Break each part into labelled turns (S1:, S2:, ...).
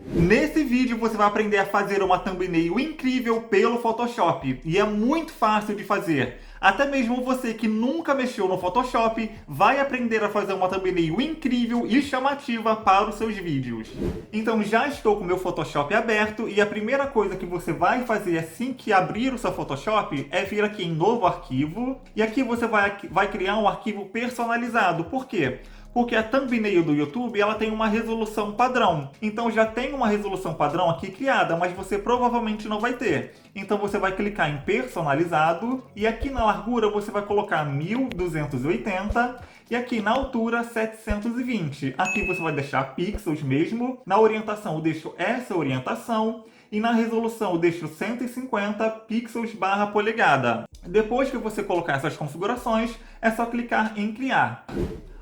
S1: Nesse vídeo você vai aprender a fazer uma thumbnail incrível pelo Photoshop. E é muito fácil de fazer. Até mesmo você que nunca mexeu no Photoshop vai aprender a fazer uma thumbnail incrível e chamativa para os seus vídeos. Então já estou com o meu Photoshop aberto e a primeira coisa que você vai fazer assim que abrir o seu Photoshop é vir aqui em Novo Arquivo. E aqui você vai criar um arquivo personalizado. Por quê? Porque a thumbnail do YouTube ela tem uma resolução padrão. Então já tem uma resolução padrão aqui criada, mas você provavelmente não vai ter. Então você vai clicar em personalizado e aqui na largura você vai colocar 1280 e aqui na altura 720. Aqui você vai deixar pixels mesmo. Na orientação eu deixo essa orientação. E na resolução eu deixo 150 pixels barra polegada. Depois que você colocar essas configurações, é só clicar em criar.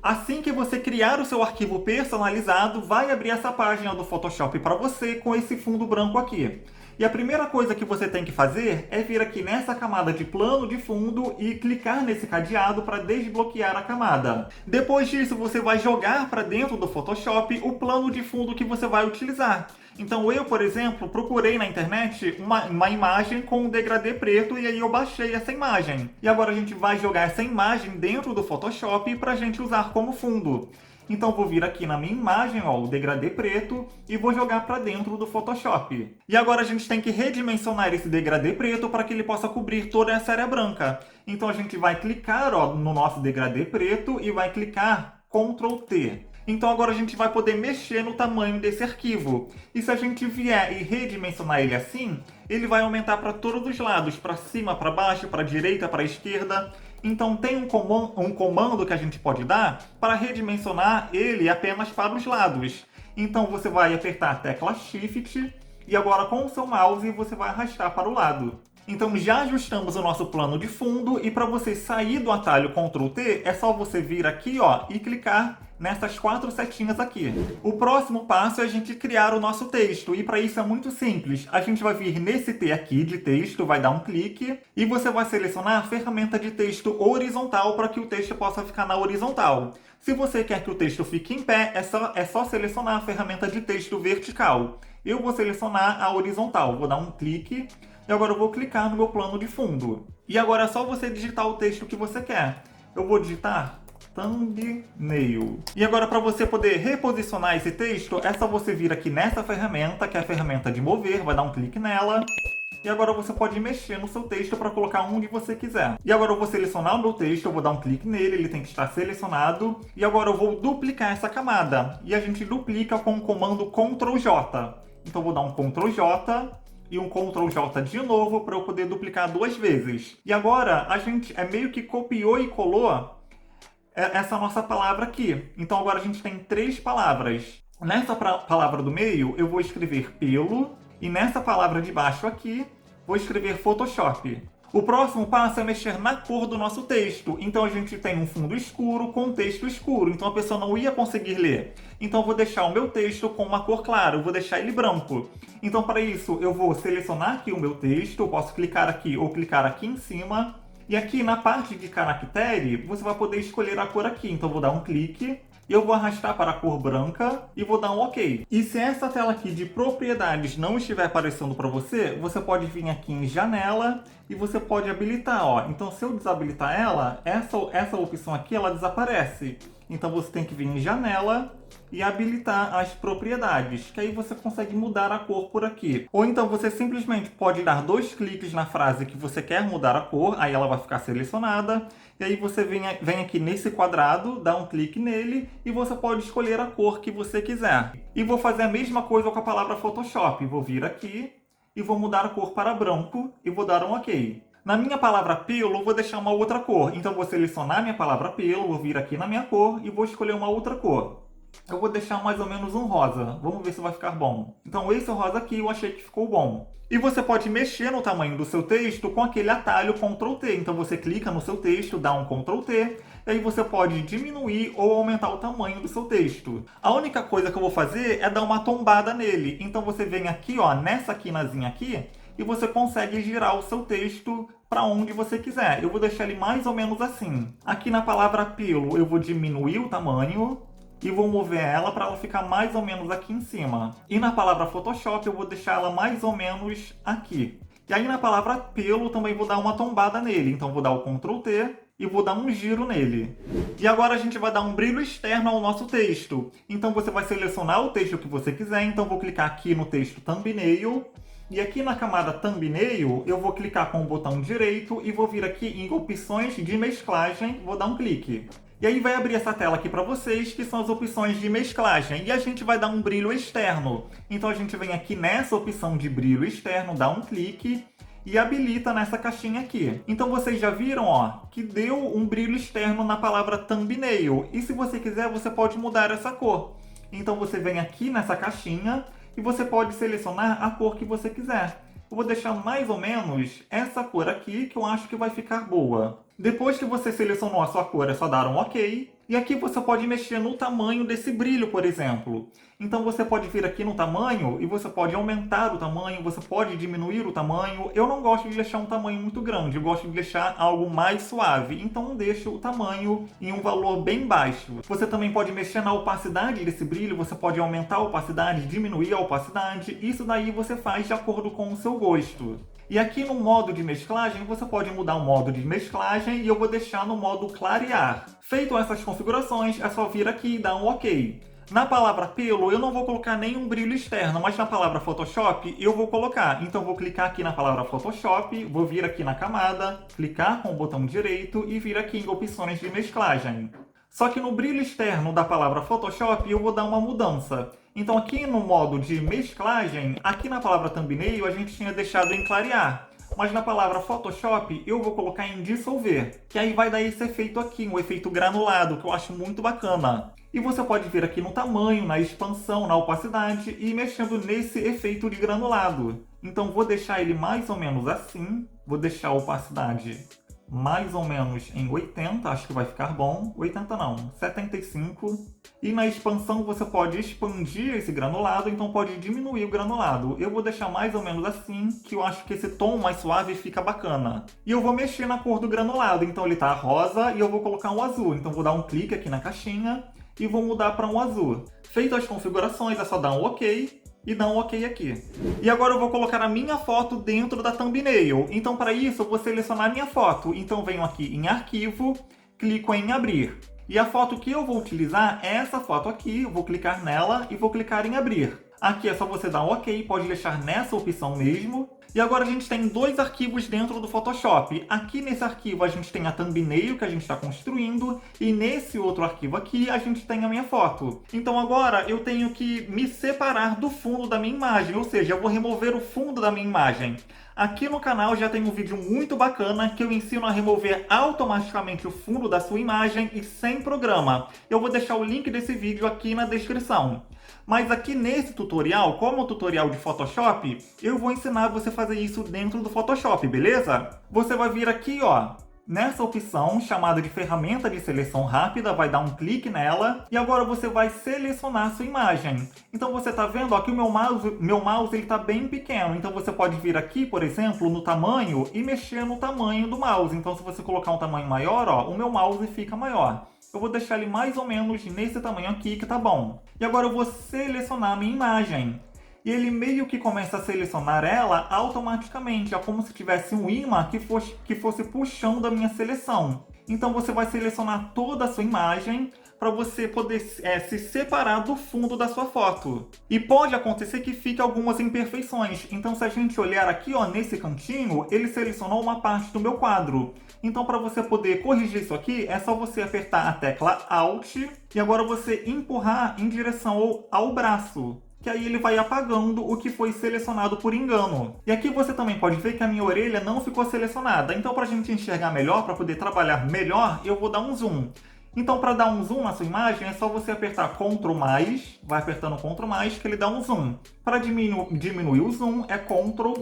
S1: Assim que você criar o seu arquivo personalizado, vai abrir essa página do Photoshop para você com esse fundo branco aqui. E a primeira coisa que você tem que fazer é vir aqui nessa camada de plano de fundo e clicar nesse cadeado para desbloquear a camada. Depois disso, você vai jogar para dentro do Photoshop o plano de fundo que você vai utilizar. Então eu, por exemplo, procurei na internet uma imagem com um degradê preto e aí eu baixei essa imagem. E agora a gente vai jogar essa imagem dentro do Photoshop para a gente usar como fundo. Então vou vir aqui na minha imagem, ó, o degradê preto, e vou jogar para dentro do Photoshop. E agora a gente tem que redimensionar esse degradê preto para que ele possa cobrir toda essa área branca. Então a gente vai clicar, ó, no nosso degradê preto e vai clicar Ctrl T. Então agora a gente vai poder mexer no tamanho desse arquivo. E se a gente vier e redimensionar ele assim, ele vai aumentar para todos os lados, para cima, para baixo, para a direita, para a esquerda. Então tem um comando que a gente pode dar para redimensionar ele apenas para os lados. Então você vai apertar a tecla Shift e agora com o seu mouse você vai arrastar para o lado. Então já ajustamos o nosso plano de fundo e para você sair do atalho Ctrl T é só você vir aqui, ó, e clicar nessas 4 setinhas aqui. O próximo passo é a gente criar o nosso texto e para isso é muito simples. A gente vai vir nesse T aqui de texto, vai dar um clique e você vai selecionar a ferramenta de texto horizontal para que o texto possa ficar na horizontal. Se você quer que o texto fique em pé, é só selecionar a ferramenta de texto vertical. Eu vou selecionar a horizontal, vou dar um clique. E agora eu vou clicar no meu plano de fundo. E agora é só você digitar o texto que você quer. Eu vou digitar thumbnail. E agora para você poder reposicionar esse texto, é só você vir aqui nessa ferramenta, que é a ferramenta de mover, vai dar um clique nela. E agora você pode mexer no seu texto para colocar onde você quiser. E agora eu vou selecionar o meu texto, eu vou dar um clique nele, ele tem que estar selecionado. E agora eu vou duplicar essa camada. E a gente duplica com o comando Ctrl J. Então eu vou dar um Ctrl J e um Ctrl J de novo para eu poder duplicar 2 vezes. E agora a gente meio que copiou e colou essa nossa palavra aqui. Então agora a gente tem 3 palavras. Nessa palavra do meio eu vou escrever pelo e nessa palavra de baixo aqui vou escrever Photoshop. O próximo passo é mexer na cor do nosso texto. Então a gente tem um fundo escuro com texto escuro. Então a pessoa não ia conseguir ler. Então eu vou deixar o meu texto com uma cor clara. Eu vou deixar ele branco. Então para isso eu vou selecionar aqui o meu texto. Eu posso clicar aqui ou clicar aqui em cima. E aqui na parte de caractere você vai poder escolher a cor aqui. Então eu vou dar um clique. E eu vou arrastar para a cor branca e vou dar um OK. E se essa tela aqui de propriedades não estiver aparecendo para você, você pode vir aqui em janela e você pode habilitar, ó. Então se eu desabilitar ela, essa opção aqui ela desaparece. Então você tem que vir em janela e habilitar as propriedades, que aí você consegue mudar a cor por aqui. Ou então você simplesmente pode dar 2 cliques na frase que você quer mudar a cor, aí ela vai ficar selecionada. E aí você vem aqui nesse quadrado, dá um clique nele e você pode escolher a cor que você quiser. E vou fazer a mesma coisa com a palavra Photoshop. Vou vir aqui e vou mudar a cor para branco e vou dar um OK. Na minha palavra pelo, eu vou deixar uma outra cor. Então, eu vou selecionar a minha palavra pelo, vou vir aqui na minha cor e vou escolher uma outra cor. Eu vou deixar mais ou menos um rosa. Vamos ver se vai ficar bom. Então, esse rosa aqui eu achei que ficou bom. E você pode mexer no tamanho do seu texto com aquele atalho Ctrl T. Então, você clica no seu texto, dá um Ctrl T, e aí você pode diminuir ou aumentar o tamanho do seu texto. A única coisa que eu vou fazer é dar uma tombada nele. Então, você vem aqui, ó, nessa quinazinha aqui, e você consegue girar o seu texto para onde você quiser. Eu vou deixar ele mais ou menos assim. Aqui na palavra pelo, eu vou diminuir o tamanho. e vou mover ela para ela ficar mais ou menos aqui em cima. E na palavra Photoshop eu vou deixar ela mais ou menos aqui. E aí na palavra pelo também vou dar uma tombada nele. Então vou dar o Ctrl T e vou dar um giro nele. E agora a gente vai dar um brilho externo ao nosso texto. Então você vai selecionar o texto que você quiser. Então vou clicar aqui no texto Thumbnail. E aqui na camada Thumbnail, eu vou clicar com o botão direito e vou vir aqui em opções de mesclagem, vou dar um clique. E aí vai abrir essa tela aqui para vocês, que são as opções de mesclagem. E a gente vai dar um brilho externo. Então a gente vem aqui nessa opção de brilho externo, dá um clique e habilita nessa caixinha aqui. Então vocês já viram, ó, que deu um brilho externo na palavra Thumbnail. E se você quiser, você pode mudar essa cor. Então você vem aqui nessa caixinha e você pode selecionar a cor que você quiser. Eu vou deixar mais ou menos essa cor aqui, que eu acho que vai ficar boa. Depois que você selecionou a sua cor, é só dar um OK. E aqui você pode mexer no tamanho desse brilho, por exemplo. Então você pode vir aqui no tamanho e você pode aumentar o tamanho, você pode diminuir o tamanho. Eu não gosto de deixar um tamanho muito grande, eu gosto de deixar algo mais suave. Então deixo o tamanho em um valor bem baixo. Você também pode mexer na opacidade desse brilho, você pode aumentar a opacidade, diminuir a opacidade. Isso daí você faz de acordo com o seu gosto. E aqui no modo de mesclagem, você pode mudar o modo de mesclagem e eu vou deixar no modo clarear. Feito essas configurações, é só vir aqui e dar um OK. Na palavra pelo, eu não vou colocar nenhum brilho externo, mas na palavra Photoshop eu vou colocar. Então vou clicar aqui na palavra Photoshop, vou vir aqui na camada, clicar com o botão direito e vir aqui em opções de mesclagem. Só que no brilho externo da palavra Photoshop eu vou dar uma mudança. Então aqui no modo de mesclagem, aqui na palavra Thumbnail a gente tinha deixado em clarear. Mas na palavra Photoshop eu vou colocar em dissolver, que aí vai dar esse efeito aqui, um efeito granulado, que eu acho muito bacana. E você pode vir aqui no tamanho, na expansão, na opacidade e ir mexendo nesse efeito de granulado. Então vou deixar ele mais ou menos assim, vou deixar a opacidade mais ou menos em 80, acho que vai ficar bom. 80 não, 75. E na expansão você pode expandir esse granulado, então pode diminuir o granulado. Eu vou deixar mais ou menos assim, que eu acho que esse tom mais suave fica bacana. E eu vou mexer na cor do granulado, então ele tá rosa e eu vou colocar um azul. Então vou dar um clique aqui na caixinha e vou mudar para um azul. Feito as configurações, é só dar um OK. E dar um OK aqui. E agora eu vou colocar a minha foto dentro da thumbnail. Então para isso eu vou selecionar a minha foto. Então venho aqui em arquivo, clico em abrir. E a foto que eu vou utilizar é essa foto aqui. Eu vou clicar nela e vou clicar em abrir. Aqui é só você dar um OK, pode deixar nessa opção mesmo. E agora a gente tem dois arquivos dentro do Photoshop. Aqui nesse arquivo a gente tem a thumbnail que a gente está construindo e nesse outro arquivo aqui a gente tem a minha foto. Então agora eu tenho que me separar do fundo da minha imagem, ou seja, eu vou remover o fundo da minha imagem. Aqui no canal já tem um vídeo muito bacana que eu ensino a remover automaticamente o fundo da sua imagem e sem programa. Eu vou deixar o link desse vídeo aqui na descrição. Mas aqui nesse tutorial, como tutorial de Photoshop, eu vou ensinar você a fazer isso dentro do Photoshop, beleza? Você vai vir aqui, ó, nessa opção chamada de ferramenta de seleção rápida, vai dar um clique nela e agora você vai selecionar a sua imagem. Então você tá vendo, ó, que o meu mouse ele tá bem pequeno, então você pode vir aqui, por exemplo, no tamanho e mexer no tamanho do mouse. Então se você colocar um tamanho maior, ó, o meu mouse fica maior. Eu vou deixar ele mais ou menos nesse tamanho aqui que tá bom. E agora eu vou selecionar a minha imagem. E ele meio que começa a selecionar ela automaticamente. É como se tivesse um imã que fosse puxando a minha seleção. Então você vai selecionar toda a sua imagem para você poder se separar do fundo da sua foto. E pode acontecer que fique algumas imperfeições. Então se a gente olhar aqui, ó, nesse cantinho, ele selecionou uma parte do meu quadro. Então para você poder corrigir isso aqui, é só você apertar a tecla Alt e agora você empurrar em direção ao braço. Que aí ele vai apagando o que foi selecionado por engano. E aqui você também pode ver que a minha orelha não ficou selecionada. Então para a gente enxergar melhor, para poder trabalhar melhor, eu vou dar um zoom. Então para dar um zoom na sua imagem, é só você apertar Ctrl+, vai apertando Ctrl+, que ele dá um zoom. Para diminuir o zoom, é Ctrl-.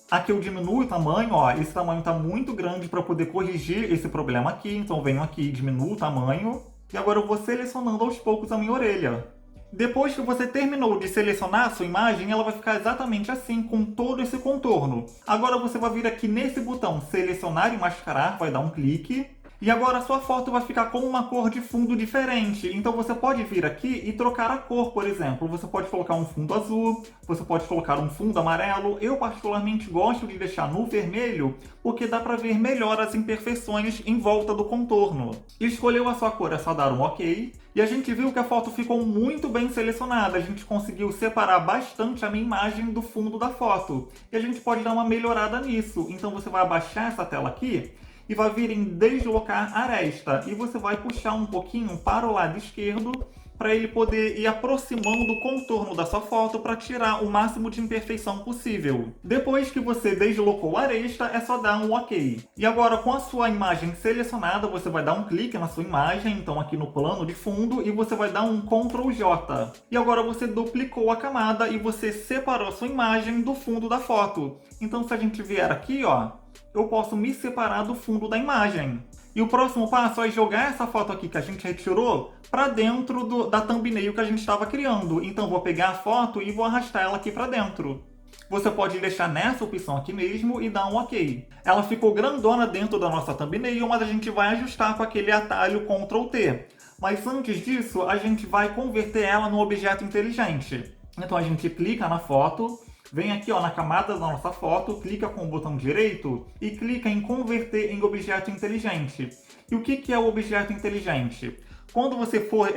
S1: Aqui eu diminuo o tamanho, ó, esse tamanho está muito grande para poder corrigir esse problema aqui. Então venho aqui e diminuo o tamanho. E agora eu vou selecionando aos poucos a minha orelha. Depois que você terminou de selecionar a sua imagem, ela vai ficar exatamente assim, com todo esse contorno. Agora você vai vir aqui nesse botão Selecionar e Mascarar, vai dar um clique. E agora a sua foto vai ficar com uma cor de fundo diferente. Então você pode vir aqui e trocar a cor, por exemplo. Você pode colocar um fundo azul, você pode colocar um fundo amarelo. Eu particularmente gosto de deixar no vermelho, porque dá para ver melhor as imperfeições em volta do contorno. Escolheu a sua cor, é só dar um OK. E a gente viu que a foto ficou muito bem selecionada. A gente conseguiu separar bastante a minha imagem do fundo da foto. E a gente pode dar uma melhorada nisso. Então você vai abaixar essa tela aqui e vai vir em deslocar aresta. E você vai puxar um pouquinho para o lado esquerdo para ele poder ir aproximando o contorno da sua foto para tirar o máximo de imperfeição possível. Depois que você deslocou a aresta, é só dar um OK. E agora, com a sua imagem selecionada, você vai dar um clique na sua imagem, então aqui no plano de fundo, e você vai dar um Ctrl J. E agora você duplicou a camada e você separou a sua imagem do fundo da foto. Então se a gente vier aqui, ó, eu posso me separar do fundo da imagem. E o próximo passo é jogar essa foto aqui que a gente retirou para dentro da thumbnail que a gente estava criando. Então vou pegar a foto e vou arrastar ela aqui para dentro. Você pode deixar nessa opção aqui mesmo e dar um OK. Ela ficou grandona dentro da nossa thumbnail, mas a gente vai ajustar com aquele atalho Ctrl T. Mas antes disso, a gente vai converter ela num objeto inteligente. Então a gente clica na foto, vem aqui ó, na camada da nossa foto, clica com o botão direito e clica em converter em objeto inteligente. E o que é o objeto inteligente? Quando você for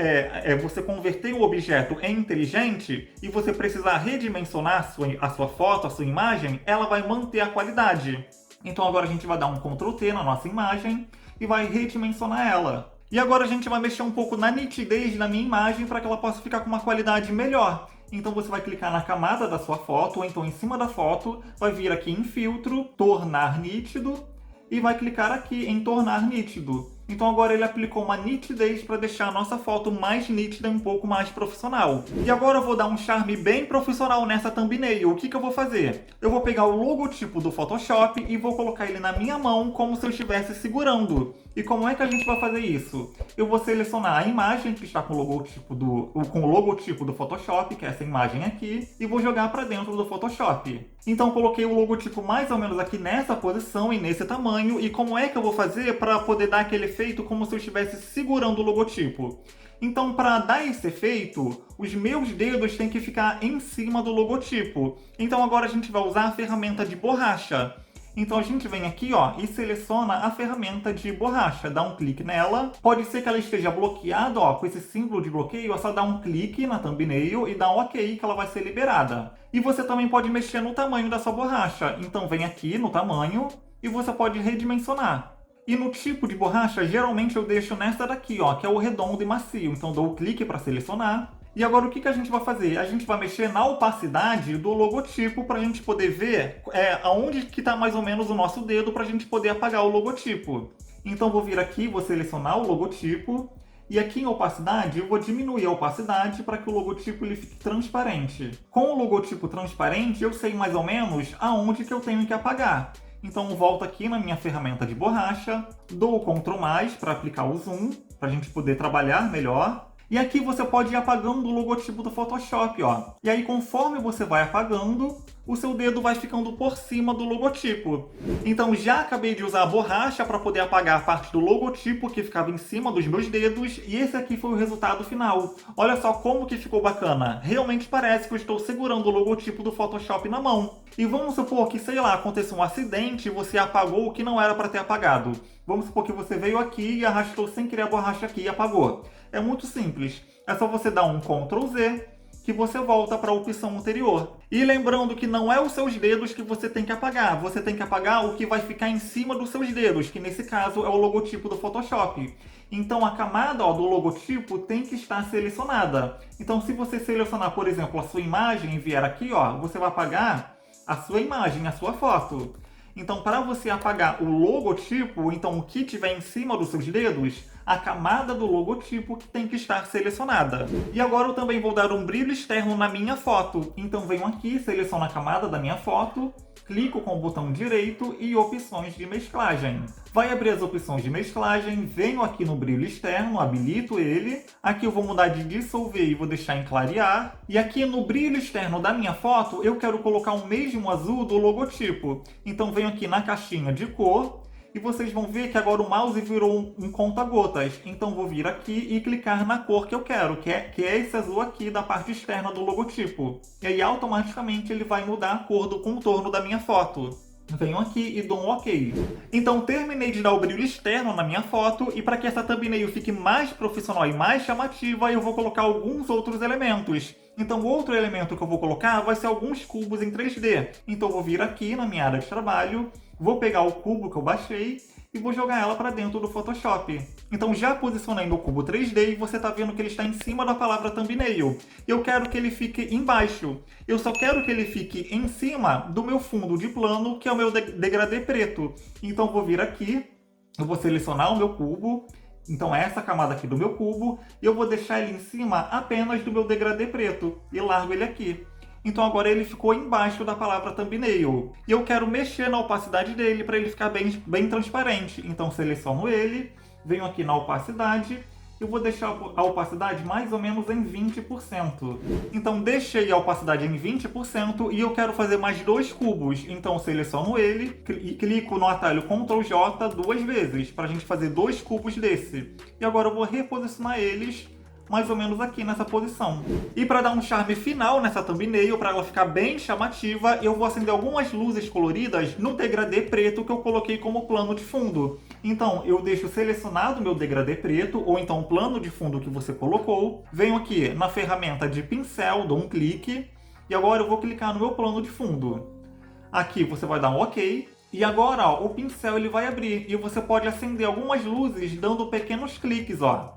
S1: você converter o objeto em inteligente e você precisar redimensionar a sua foto, a sua imagem, ela vai manter a qualidade. Então agora a gente vai dar um Ctrl T na nossa imagem e vai redimensionar ela. E agora a gente vai mexer um pouco na nitidez da minha imagem para que ela possa ficar com uma qualidade melhor. Então você vai clicar na camada da sua foto, ou então em cima da foto, vai vir aqui em filtro, tornar nítido, e vai clicar aqui em tornar nítido. Então agora ele aplicou uma nitidez para deixar a nossa foto mais nítida e um pouco mais profissional. E agora eu vou dar um charme bem profissional nessa thumbnail. O que eu vou fazer? Eu vou pegar o logotipo do Photoshop e vou colocar ele na minha mão como se eu estivesse segurando. E como é que a gente vai fazer isso? Eu vou selecionar a imagem que está com o logotipo do Photoshop, que é essa imagem aqui, e vou jogar para dentro do Photoshop. Então coloquei o logotipo mais ou menos aqui nessa posição e nesse tamanho. E como é que eu vou fazer para poder dar aquele efeito como se eu estivesse segurando o logotipo? Então, para dar esse efeito, os meus dedos têm que ficar em cima do logotipo. Então agora a gente vai usar a ferramenta de borracha. Então a gente vem aqui ó, e seleciona a ferramenta de borracha, dá um clique nela. Pode ser que ela esteja bloqueada ó, com esse símbolo de bloqueio, é só dar um clique na thumbnail e dar um OK que ela vai ser liberada. E você também pode mexer no tamanho da sua borracha. Então vem aqui no tamanho e você pode redimensionar. E no tipo de borracha, geralmente eu deixo nessa daqui, ó, que é o redondo e macio. Então dou o clique para selecionar. E agora o que a gente vai fazer? A gente vai mexer na opacidade do logotipo para a gente poder ver aonde que está mais ou menos o nosso dedo para a gente poder apagar o logotipo. Então vou vir aqui, vou selecionar o logotipo e aqui em opacidade eu vou diminuir a opacidade para que o logotipo ele fique transparente. Com o logotipo transparente eu sei mais ou menos aonde que eu tenho que apagar. Então volto aqui na minha ferramenta de borracha, dou o Ctrl+, para aplicar o zoom, para a gente poder trabalhar melhor. E aqui você pode ir apagando o logotipo do Photoshop, ó. E aí conforme você vai apagando, o seu dedo vai ficando por cima do logotipo. Então já acabei de usar a borracha para poder apagar a parte do logotipo que ficava em cima dos meus dedos, e esse aqui foi o resultado final. Olha só como que ficou bacana. Realmente parece que eu estou segurando o logotipo do Photoshop na mão. E vamos supor que, sei lá, aconteceu um acidente e você apagou o que não era para ter apagado. Vamos supor que você veio aqui e arrastou sem querer a borracha aqui e apagou. É muito simples. É só você dar um Ctrl Z que você volta para a opção anterior. E lembrando que não é os seus dedos que você tem que apagar. Você tem que apagar o que vai ficar em cima dos seus dedos, que nesse caso é o logotipo do Photoshop. Então a camada ó, do logotipo tem que estar selecionada. Então se você selecionar, por exemplo, a sua imagem e vier aqui, ó, você vai apagar a sua imagem, a sua foto. Então, para você apagar o logotipo, então o que tiver em cima dos seus dedos, a camada do logotipo que tem que estar selecionada. E agora eu também vou dar um brilho externo na minha foto. Então venho aqui, seleciono a camada da minha foto, clico com o botão direito e opções de mesclagem. Vai abrir as opções de mesclagem, venho aqui no brilho externo, habilito ele. Aqui eu vou mudar de dissolver e vou deixar em clarear. E aqui no brilho externo da minha foto, eu quero colocar o mesmo azul do logotipo. Então venho aqui na caixinha de cor e vocês vão ver que agora o mouse virou um conta-gotas. Então vou vir aqui e clicar na cor que eu quero, que é esse azul aqui da parte externa do logotipo. E aí automaticamente ele vai mudar a cor do contorno da minha foto. Venho aqui e dou um OK. Então terminei de dar o brilho externo na minha foto e para que essa thumbnail fique mais profissional e mais chamativa, eu vou colocar alguns outros elementos. Então outro elemento que eu vou colocar vai ser alguns cubos em 3D. Então eu vou vir aqui na minha área de trabalho, vou pegar o cubo que eu baixei e vou jogar ela para dentro do Photoshop. Então já posicionei meu cubo 3D e você está vendo que ele está em cima da palavra thumbnail. Eu quero que ele fique embaixo. Eu só quero que ele fique em cima do meu fundo de plano, que é o meu degradê preto. Então eu vou vir aqui, eu vou selecionar o meu cubo. Então essa camada aqui do meu cubo, e eu vou deixar ele em cima apenas do meu degradê preto. E largo ele aqui. Então agora ele ficou embaixo da palavra thumbnail. E eu quero mexer na opacidade dele para ele ficar bem transparente. Então seleciono ele, venho aqui na opacidade, eu vou deixar a opacidade mais ou menos em 20%. Então deixei a opacidade em 20% e eu quero fazer mais dois cubos. Então seleciono ele e clico no atalho Ctrl J 2 vezes, para a gente fazer dois cubos desse. E agora eu vou reposicionar eles mais ou menos aqui nessa posição. E para dar um charme final nessa thumbnail, para ela ficar bem chamativa, eu vou acender algumas luzes coloridas no degradê preto que eu coloquei como plano de fundo. Então eu deixo selecionado o meu degradê preto, ou então o plano de fundo que você colocou, venho aqui na ferramenta de pincel, dou um clique, e agora eu vou clicar no meu plano de fundo. Aqui você vai dar um OK, e agora ó, o pincel ele vai abrir, e você pode acender algumas luzes dando pequenos cliques, ó.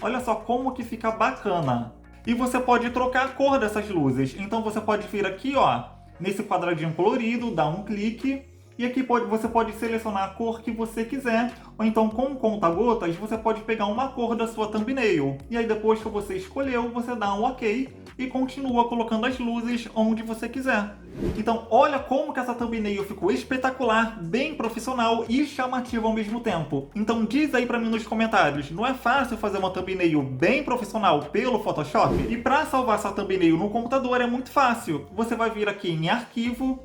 S1: Olha só como que fica bacana. E você pode trocar a cor dessas luzes. Então você pode vir aqui, ó, nesse quadradinho colorido, dar um clique. E aqui você pode selecionar a cor que você quiser. Ou então com o conta-gotas, você pode pegar uma cor da sua thumbnail. E aí depois que você escolheu, você dá um OK e continua colocando as luzes onde você quiser. Então olha como que essa thumbnail ficou espetacular, bem profissional e chamativa ao mesmo tempo. Então diz aí pra mim nos comentários, não é fácil fazer uma thumbnail bem profissional pelo Photoshop? E para salvar essa thumbnail no computador é muito fácil. Você vai vir aqui em Arquivo,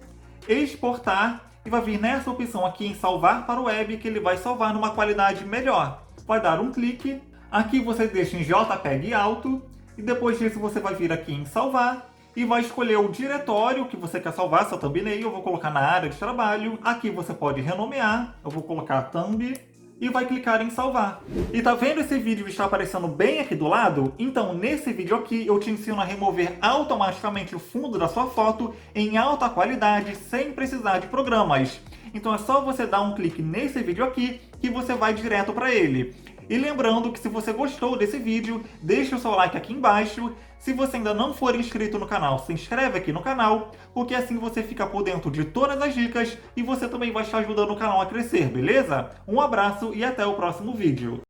S1: Exportar, e vai vir nessa opção aqui em Salvar para Web, que ele vai salvar numa qualidade melhor. Vai dar um clique, aqui você deixa em JPEG alto, e depois disso você vai vir aqui em Salvar, e vai escolher o diretório que você quer salvar essa thumbnail. Eu vou colocar na área de trabalho, aqui você pode renomear, eu vou colocar Thumb, e vai clicar em salvar. E tá vendo esse vídeo está aparecendo bem aqui do lado? Então nesse vídeo aqui eu te ensino a remover automaticamente o fundo da sua foto em alta qualidade sem precisar de programas. Então é só você dar um clique nesse vídeo aqui que você vai direto para ele. E lembrando que se você gostou desse vídeo, deixa o seu like aqui embaixo. Se você ainda não for inscrito no canal, se inscreve aqui no canal, porque assim você fica por dentro de todas as dicas e você também vai estar ajudando o canal a crescer, beleza? Um abraço e até o próximo vídeo.